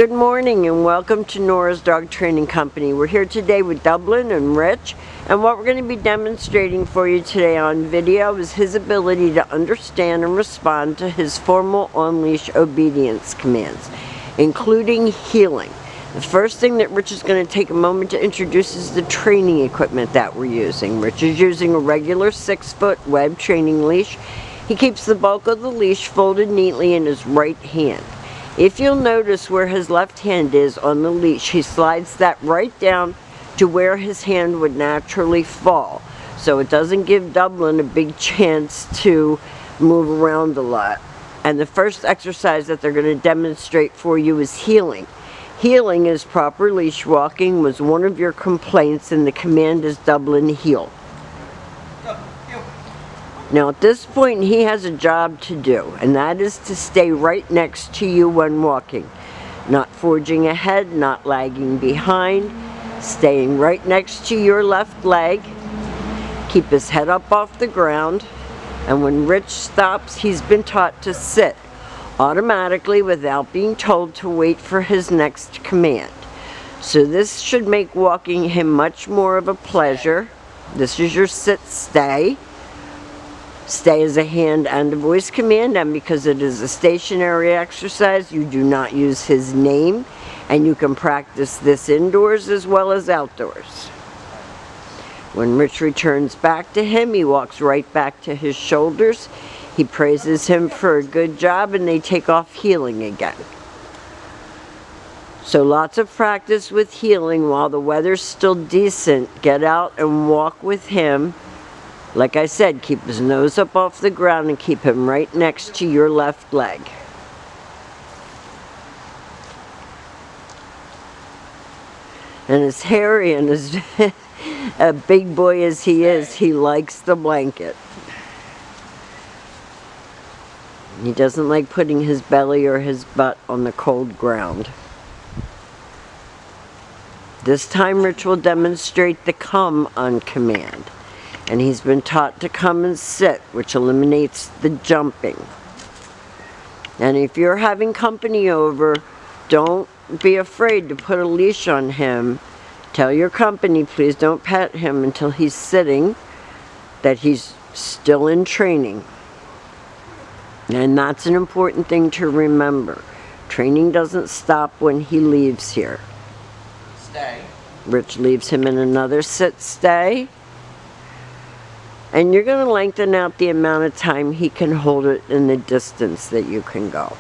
Good morning and welcome to Nora's Dog Training Company. We're here today with Dublin and Rich, and what we're going to be demonstrating for you today on video is his ability to understand and respond to his formal on-leash obedience commands, including heeling. The first thing that Rich is going to take a moment to introduce is the training equipment that we're using. Rich is using a regular 6-foot web training leash. He keeps the bulk of the leash folded neatly in his right hand. If you'll notice where his left hand is on the leash, he slides that right down to where his hand would naturally fall. So it doesn't give Dublin a big chance to move around a lot. And the first exercise that they're going to demonstrate for you is heeling. Heeling is proper leash walking was one of your complaints, and the command is Dublin heel. Now at this point he has a job to do, and that is to stay right next to you when walking. Not forging ahead, not lagging behind, staying right next to your left leg. Keep his head up off the ground, and when Rich stops, he's been taught to sit automatically without being told to wait for his next command. So this should make walking him much more of a pleasure. This is your sit stay. Stay is a hand and a voice command, and because it is a stationary exercise, you do not use his name, and you can practice this indoors as well as outdoors. When Rich returns back to him, he walks right back to his shoulders. He praises him for a good job, and they take off heeling again. So lots of practice with heeling while the weather's still decent. Get out and walk with him. Like I said, keep his nose up off the ground and keep him right next to your left leg. And as hairy and as a big boy as he is, he likes the blanket. He doesn't like putting his belly or his butt on the cold ground. This time Rich will demonstrate the come on command. And he's been taught to come and sit, which eliminates the jumping. And if you're having company over, don't be afraid to put a leash on him. Tell your company, please don't pet him until he's sitting, that he's still in training. And that's an important thing to remember. Training doesn't stop when he leaves here. Stay. Rich leaves him in another sit stay. And you're going to lengthen out the amount of time he can hold it in the distance that you can go.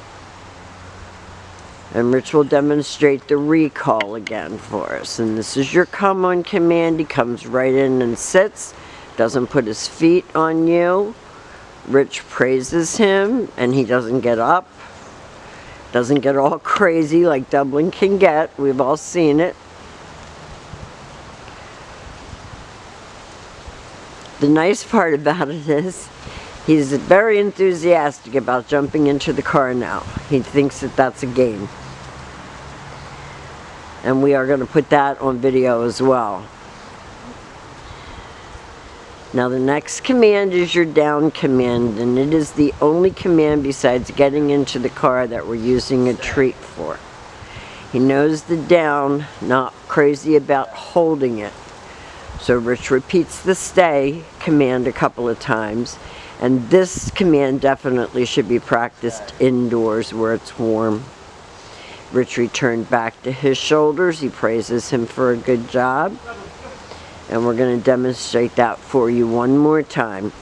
And Rich will demonstrate the recall again for us. And this is your come on command. He comes right in and sits. Doesn't put his feet on you. Rich praises him, and he doesn't get up. Doesn't get all crazy like Dublin can get. We've all seen it. The nice part about it is he's very enthusiastic about jumping into the car now. He thinks that that's a game. And we are going to put that on video as well. Now the next command is your down command, and it is the only command besides getting into the car that we're using a treat for. He knows the down, not crazy about holding it. So Rich repeats the stay command a couple of times, and this command definitely should be practiced indoors where it's warm. Rich returned back to his shoulders. He praises him for a good job, and we're going to demonstrate that for you one more time.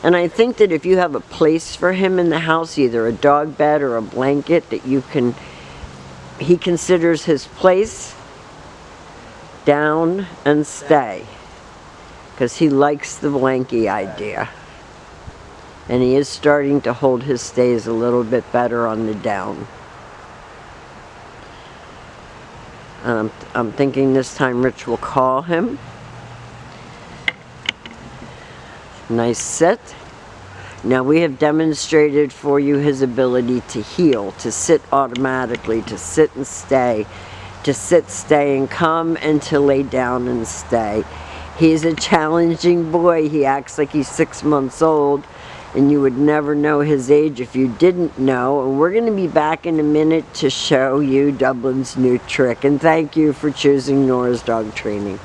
And I think that if you have a place for him in the house, either a dog bed or a blanket that he considers his place, down and stay, because he likes the blankie idea, and he is starting to hold his stays a little bit better on the down. I'm thinking this time Rich will call him. Nice sit. Now we have demonstrated for you his ability to heel, to sit automatically, to sit and stay, to sit, stay, and come, and to lay down and stay. He's a challenging boy. He acts like he's 6 months old, and you would never know his age if you didn't know. And we're going to be back in a minute to show you Dublin's new trick. And thank you for choosing Nora's Dog Training.